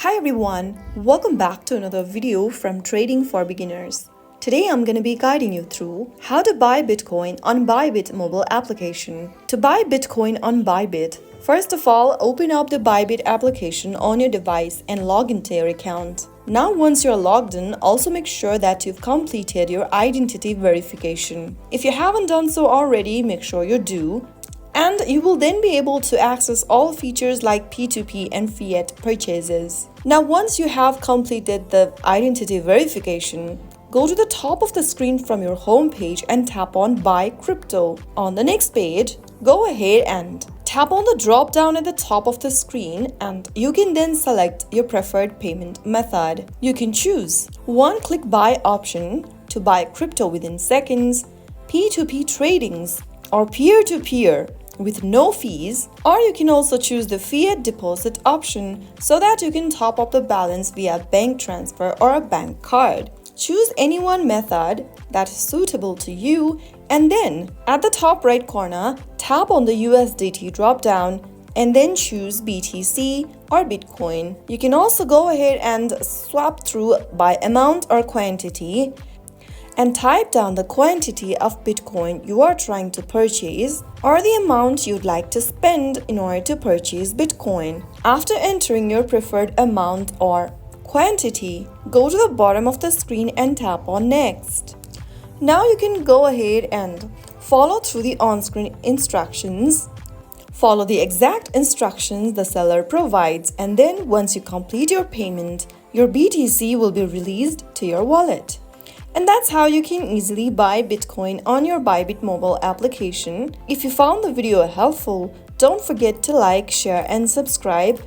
Hi everyone, welcome back to another video from Trading for Beginners. Today I'm going to be guiding you through how to buy Bitcoin on Bybit mobile application. To buy Bitcoin on Bybit, first of all, open up the Bybit application on your device and log into your account. Now once you're logged in, also make sure that you've completed your identity verification. If you haven't done so already, make sure you do. And you will then be able to access all features like P2P and fiat purchases. Now once you have completed the identity verification, go to the top of the screen from your home page and tap on Buy Crypto. On the next page, go ahead and tap on the drop down at the top of the screen and you can then select your preferred payment method. You can choose one-click buy option to buy crypto within seconds, P2P tradings, or peer-to-peer with no fees, or you can also choose the fiat deposit option so that you can top up the balance via bank transfer or a bank card. Choose any one method that is suitable to you and then at the top right corner tap on the USDT drop down and then choose BTC or Bitcoin. You can also go ahead and swap through by amount or quantity and type down the quantity of Bitcoin you are trying to purchase or the amount you'd like to spend in order to purchase Bitcoin. After entering your preferred amount or quantity, go to the bottom of the screen and tap on Next. Now you can go ahead and follow through the on-screen instructions. Follow the exact instructions the seller provides, and then once you complete your payment, your BTC will be released to your wallet. And that's how you can easily buy Bitcoin on your Bybit mobile application. If you found the video helpful, don't forget to like, share and subscribe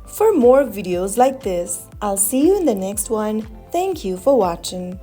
for more videos like this. I'll see you in the next one. Thank you for watching.